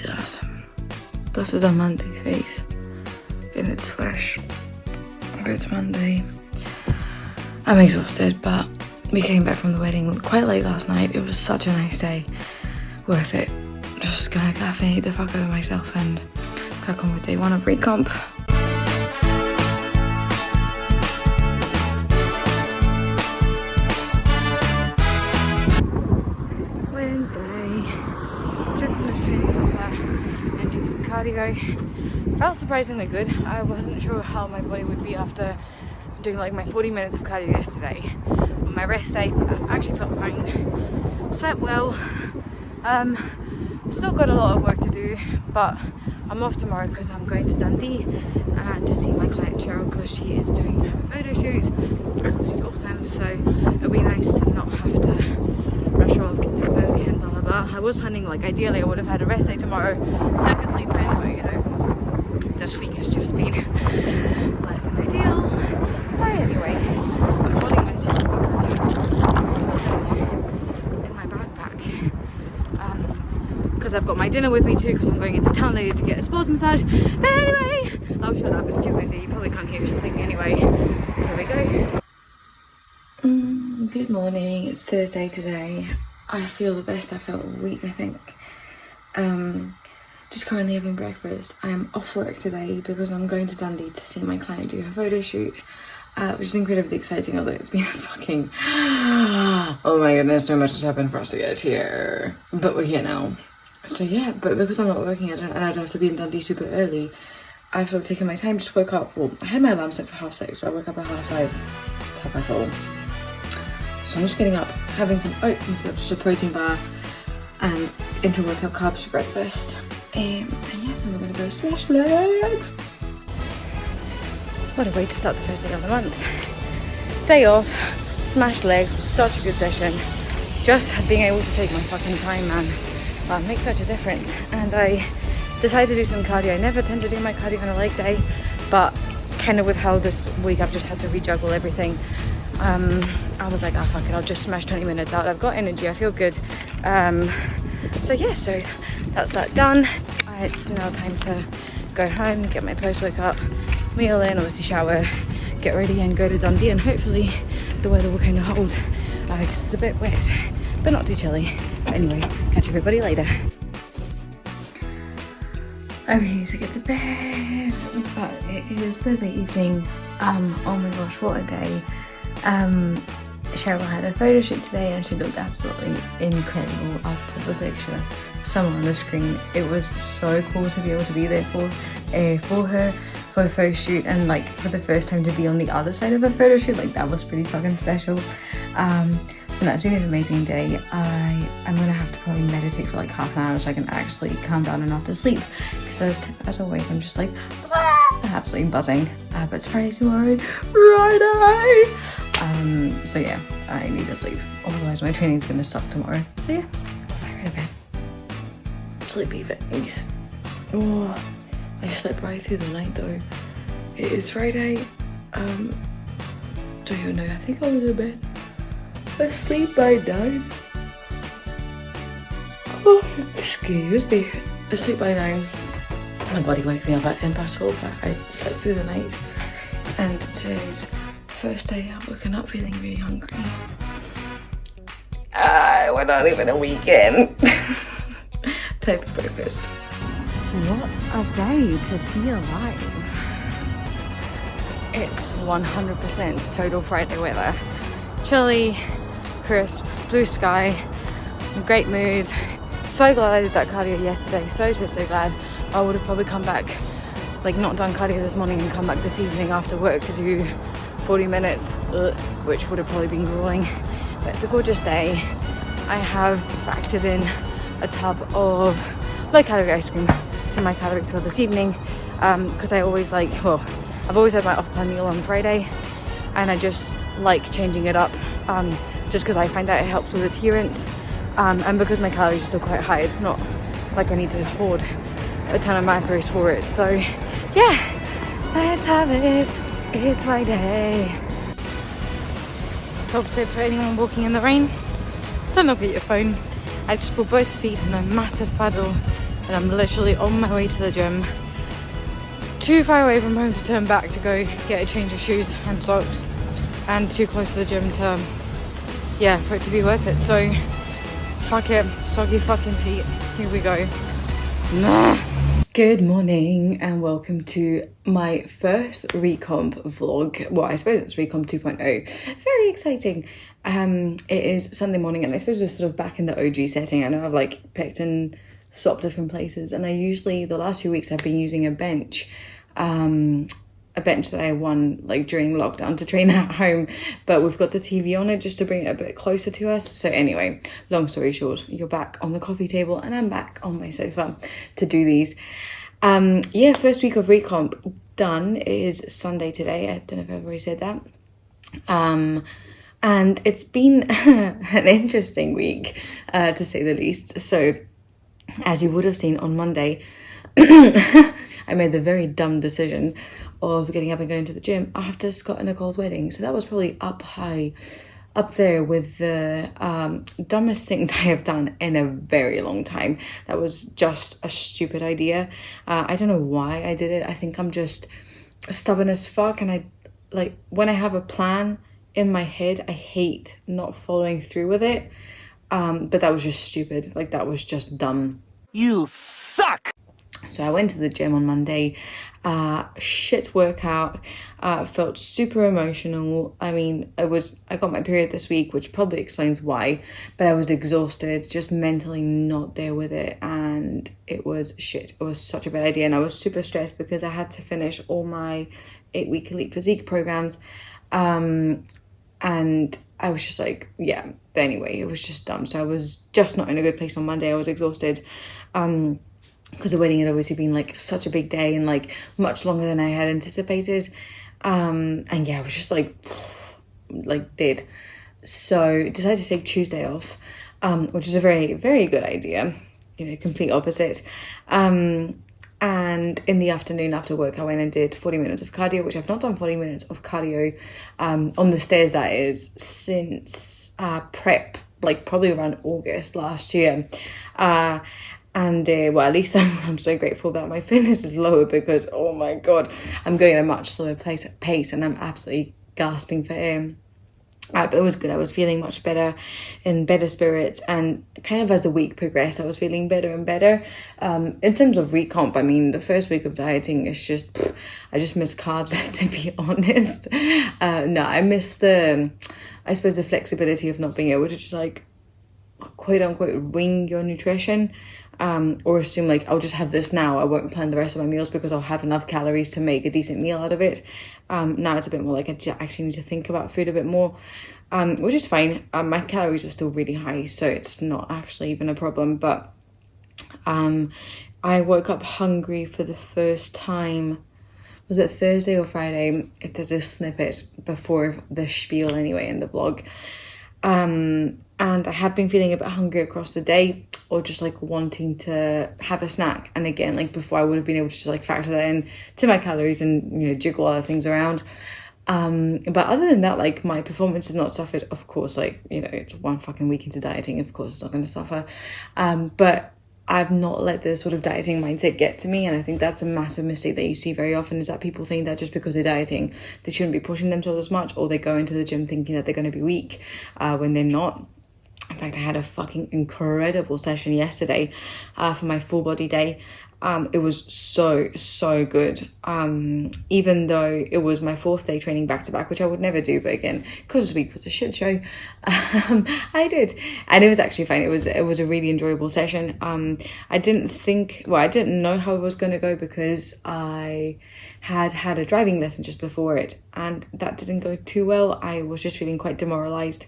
Jesus. This is a Monday face. And it's fresh. It's Monday. I'm exhausted, but we came back from the wedding quite late last night. It was such a nice day. Worth it. Just gonna caffeinate the fuck out of myself and crack on with day one of Recomp. Wednesday. Just finished training and do some cardio. Felt surprisingly good. I wasn't sure how my body would be after doing like my 40 minutes of cardio yesterday. On my rest day, I actually felt fine. Slept well. Still got a lot of work to do, but I'm off tomorrow because I'm going to Dundee to see my client Cheryl because she is doing her photo shoot, which is awesome. So it'll be nice to not have to rush off, get to work and blah blah blah. I was planning, like, ideally I would have had a rest day tomorrow so I could sleep anyway, you know. This week has just been less than ideal. So anyway, I'm holding myself because it's in my backpack. Because I've got my dinner with me too, because I'm going into town later to get a sports massage. But anyway, oh shut up, it's too windy, you probably can't hear anything anyway. Here we go. Good morning, it's Thursday today. I feel the best I felt all week, I think. Just currently having breakfast. I'm off work today because I'm going to Dundee to see my client do her photo shoot, which is incredibly exciting, although it's been a fucking... oh my goodness, so much has happened for us to get here. But we're here now. So yeah, but because I'm not working and I'd have to be in Dundee super early, I've sort of taken my time, just woke up. Well, I had my alarm set for 6:30, but I woke up at 5:30 to have my phone. So I'm just getting up, having some oats instead of just a protein bar and intra-workout carbs for breakfast. And yeah, then we're gonna go smash legs. What a way to start the first day of the month. Day off, smash legs was such a good session. Just being able to take my fucking time, man. It makes such a difference. And I decided to do some cardio. I never tend to do my cardio on a leg day, but kind of with how this week I've just had to rejuggle everything, I was like, oh fuck it, I'll just smash 20 minutes out. I've got energy, I feel good. So yeah, so that's that done. It's now time to go home, get my post-workout meal in, obviously shower, get ready and go to Dundee, and hopefully the weather will kind of hold because it's a bit wet but not too chilly. But anyway, catch everybody later. I'm ready to get to bed, but it is Thursday evening. Oh my gosh, what a day. Cheryl had a photo shoot today and she looked absolutely incredible. I'll put the picture somewhere on the screen. It was so cool to be able to be there for her for the photo shoot, and like for the first time to be on the other side of a photo shoot, like that was pretty fucking special. So that's been an amazing day. I'm gonna have to probably meditate for like half an hour so I can actually calm down enough to sleep, because as always I'm just like absolutely buzzing. But it's Friday tomorrow. Friday! So yeah, I need to sleep, otherwise my training's gonna suck tomorrow. So yeah, go to bed. Sleepy face. Oh, I slept right through the night though. It is Friday. Don't even know, I think I was in bed asleep by 9. Oh, excuse me. Asleep by 9. My body woke me up at 4:10, but I slept through the night. And today's first day I've woken up feeling really hungry. We're not even a weekend. Time for breakfast. What a day to be alive. It's 100% total Friday weather. Chilly, crisp, blue sky, great mood. So glad I did that cardio yesterday. So glad. I would have probably come back, like not done cardio this morning and come back this evening after work to do 40 minutes, which would have probably been grueling. But it's a gorgeous day. I have factored in a tub of low calorie ice cream to my calories for this evening, because I always I've always had my off-plan meal on Friday, and I just like changing it up, just because I find that it helps with adherence, and because my calories are still quite high, it's not like I need to hoard a ton of macros for it. So yeah, let's have it. It's Friday. Top tip for anyone walking in the rain: don't look at your phone. I just put both feet in a massive paddle and I'm literally on my way to the gym. Too far away from home to turn back to go get a change of shoes and socks, and too close to the gym to, for it to be worth it. So, fuck it, soggy fucking feet. Here we go. Nah. Good morning and welcome to my first Recomp vlog. Well, I suppose it's Recomp 2.0. Very exciting. It is Sunday morning and I suppose we're sort of back in the OG setting. I know I've like picked and swapped different places, and I usually, the last 2 weeks I've been using a bench that I won like during lockdown to train at home, but we've got the TV on it just to bring it a bit closer to us. So anyway, long story short, you're back on the coffee table and I'm back on my sofa to do these. First week of Recomp done. It is Sunday today. I don't know if I've already said that. And it's been an interesting week, to say the least. So as you would have seen on Monday, I made the very dumb decision of getting up and going to the gym after Scott and Nicole's wedding. So that was probably up there with the dumbest things I have done in a very long time. That was just a stupid idea. I don't know why I did it. I think I'm just stubborn as fuck, and I like when I have a plan in my head, I hate not following through with it. But that was just stupid. Like, that was just dumb. You suck! So I went to the gym on Monday, shit workout, felt super emotional. I mean, I got my period this week, which probably explains why, but I was exhausted, just mentally not there with it, and it was shit. It was such a bad idea, and I was super stressed because I had to finish all my 8-week elite physique programs, and I was just like, anyway, it was just dumb. So I was just not in a good place on Monday. I was exhausted, because the wedding had obviously been like such a big day and like much longer than I had anticipated. I was just like dead. So decided to take Tuesday off, which is a very, very good idea, complete opposite. And in the afternoon after work, I went and did 40 minutes of cardio, which I've not done 40 minutes of cardio on the stairs, that is, since prep, like probably around August last year. At least I'm so grateful that my fitness is lower, because, oh my God, I'm going at a much slower pace and I'm absolutely gasping for air. But it was good. I was feeling much better, in better spirits, and kind of as the week progressed, I was feeling better and better. In terms of Recomp, I mean, the first week of dieting is just, I just miss carbs, to be honest. I miss the flexibility of not being able to just like, quote unquote, wing your nutrition. Or assume like, I'll just have this now, I won't plan the rest of my meals because I'll have enough calories to make a decent meal out of it. Now it's a bit more like I actually need to think about food a bit more, which is fine. My calories are still really high, so it's not actually even a problem. But I woke up hungry for the first time. Was it Thursday or Friday? There's a snippet before the spiel anyway in the vlog. And I have been feeling a bit hungry across the day, or just like wanting to have a snack. And again, like before, I would have been able to just like factor that in to my calories and, jiggle other things around. But other than that, like my performance has not suffered. Of course, like, it's one fucking week into dieting. Of course, it's not going to suffer. But I've not let the sort of dieting mindset get to me. And I think that's a massive mistake that you see very often, is that people think that just because they're dieting, they shouldn't be pushing themselves as much, or they go into the gym thinking that they're going to be weak when they're not. In fact, I had a fucking incredible session yesterday for my full body day. It was so good. Even though it was my 4th day training back to back, which I would never do, but again, because this week was a shit show, I did, and it was actually fine. It was a really enjoyable session. I didn't know how it was going to go, because I had a driving lesson just before it, and that didn't go too well. I was just feeling quite demoralized,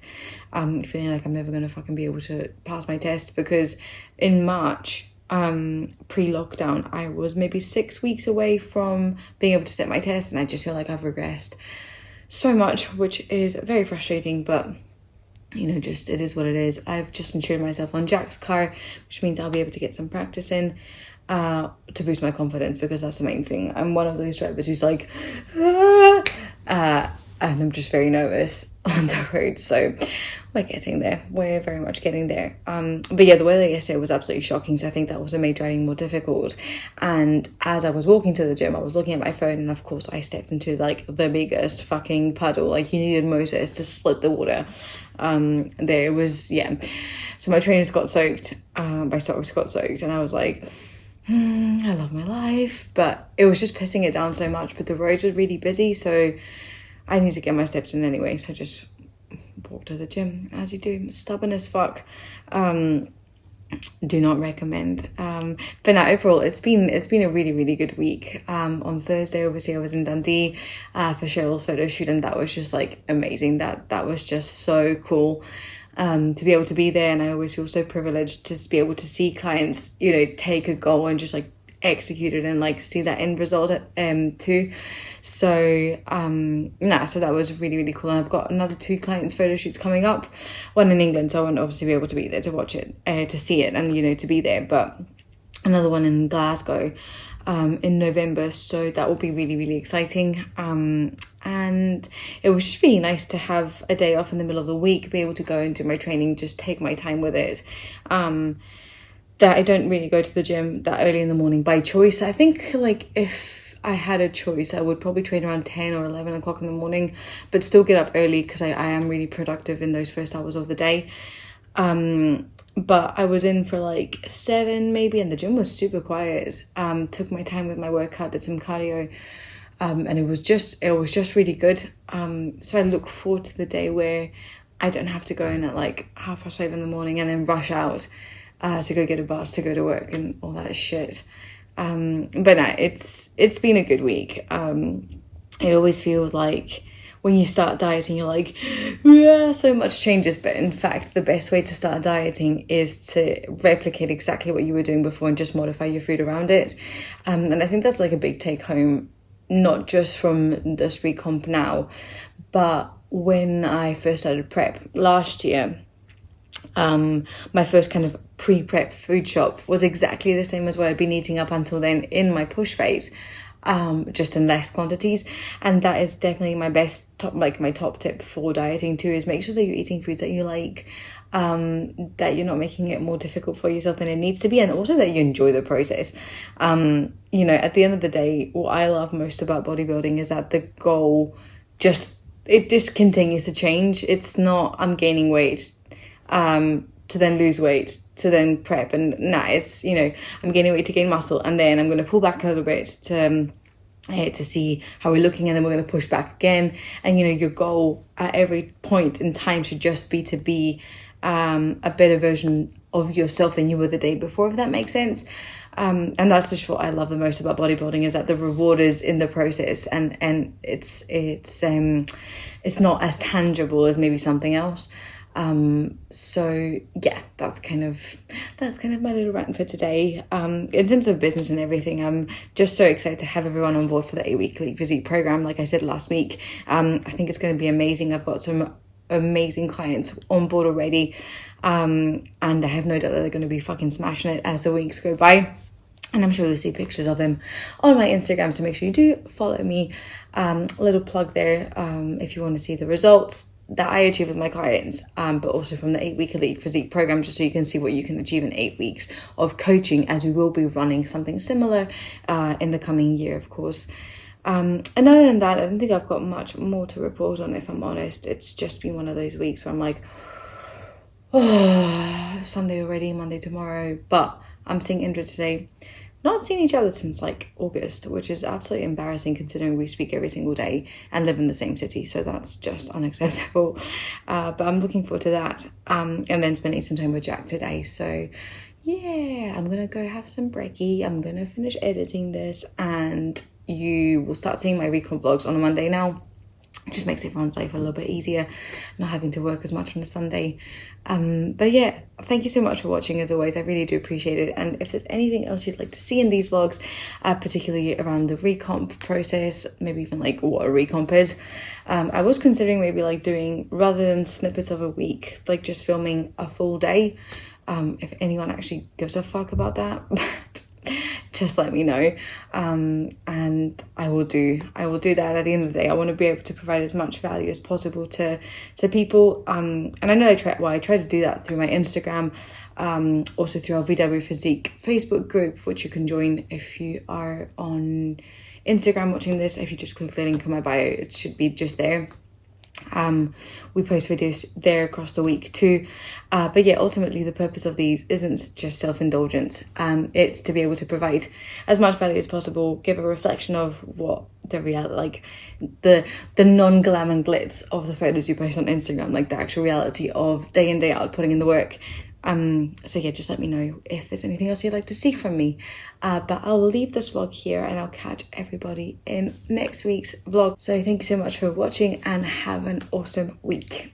feeling like I'm never going to fucking be able to pass my test, because in March, pre-lockdown, I was maybe 6 weeks away from being able to sit my test, and I just feel like I've regressed so much, which is very frustrating, but just it is what it is. I've just insured myself on Jack's car, which means I'll be able to get some practice in to boost my confidence, because that's the main thing. I'm one of those drivers who's like, and I'm just very nervous on the road. So we're getting there. We're very much getting there. But yeah, the weather yesterday was absolutely shocking, so I think that also made driving more difficult. And as I was walking to the gym, I was looking at my phone, and of course I stepped into like the biggest fucking puddle. Like, you needed Moses to split the water. There was, yeah. So my trainers got soaked, my socks got soaked, and I was like, I love my life. But it was just pissing it down so much. But the roads were really busy, so I need to get my steps in anyway. So just walk to the gym, as you do. Stubborn as fuck. Do not recommend. But now overall, it's been a really, really good week. On Thursday, obviously, I was in Dundee for Cheryl's photo shoot, and that was just like amazing. That was just so cool. To be able to be there, and I always feel so privileged to be able to see clients, you know, take a goal and just like execute it and like see that end result too. So so that was really, really cool. And I've got another 2 clients photo shoots coming up, one in England, so I won't obviously be able to be there to watch it, to see it, and you know, to be there, but another one in Glasgow in November, so that will be really, really exciting. And it was just really nice to have a day off in the middle of the week, be able to go and do my training, just take my time with it. That I don't really go to the gym that early in the morning by choice. I think like if I had a choice, I would probably train around 10 or 11 o'clock in the morning, but still get up early because I am really productive in those first hours of the day. But I was in for like 7 maybe, and the gym was super quiet. Took my time with my workout, did some cardio, and it was just really good. So I look forward to the day where I don't have to go in at like 5:30 in the morning and then rush out to go get a bus to go to work and all that shit. But no, it's been a good week. It always feels like when you start dieting, you're like, yeah, so much changes. But in fact, the best way to start dieting is to replicate exactly what you were doing before and just modify your food around it. And I think that's like a big take home, not just from this Recomp now, but when I first started prep last year, my first kind of pre-prep food shop was exactly the same as what I'd been eating up until then in my push phase. Just in less quantities, and that is definitely my my top tip for dieting too, is make sure that you're eating foods that you like, that you're not making it more difficult for yourself than it needs to be, and also that you enjoy the process. You know, at the end of the day, what I love most about bodybuilding is that the goal just continues to change. It's not I'm gaining weight to then lose weight to then prep, and it's, you know, I'm gaining weight to gain muscle, and then I'm going to pull back a little bit to see how we're looking, and then we're going to push back again. And you know, your goal at every point in time should just be to be a better version of yourself than you were the day before, if that makes sense. And that's just what I love the most about bodybuilding, is that the reward is in the process, and it's not as tangible as maybe something else. So yeah, that's kind of my little rant for today. In terms of business and everything, I'm just so excited to have everyone on board for the 8-week physique program. Like I said last week, I think it's going to be amazing. I've got some amazing clients on board already, and I have no doubt that they're going to be fucking smashing it as the weeks go by. And I'm sure you'll see pictures of them on my Instagram, so make sure you do follow me. Little plug there, if you want to see the results that I achieve with my clients, but also from the 8-week elite physique program, just so you can see what you can achieve in 8 weeks of coaching, as we will be running something similar in the coming year, of course. And other than that, I don't think I've got much more to report on, if I'm honest. It's just been one of those weeks where I'm like, oh, Sunday already, Monday tomorrow, but I'm seeing Indra today. Not seen each other since like August, which is absolutely embarrassing considering we speak every single day and live in the same city, so that's just unacceptable. But I'm looking forward to that, and then spending some time with Jack today. So yeah, I'm gonna go have some brekkie, I'm gonna finish editing this, and you will start seeing my Recomp vlogs on a Monday now. It just makes everyone's life a little bit easier, not having to work as much on a Sunday. But yeah, thank you so much for watching, as always. I really do appreciate it. And if there's anything else you'd like to see in these vlogs, particularly around the Recomp process, maybe even like what a Recomp is, I was considering maybe like doing, rather than snippets of a week, like just filming a full day, if anyone actually gives a fuck about that. But just let me know, and I will do that. At the end of the day, I want to be able to provide as much value as possible to people, and I know I try to do that through my Instagram, also through our VW Physique Facebook group, which you can join if you are on Instagram watching this. If you just click the link in my bio, it should be just there. We post videos there across the week too, but yeah, ultimately the purpose of these isn't just self-indulgence. It's to be able to provide as much value as possible, give a reflection of what the reality, like the non-glam and glitz of the photos you post on Instagram, like the actual reality of day in, day out putting in the work. So yeah, just let me know if there's anything else you'd like to see from me. But I'll leave this vlog here and I'll catch everybody in next week's vlog. So thank you so much for watching and have an awesome week.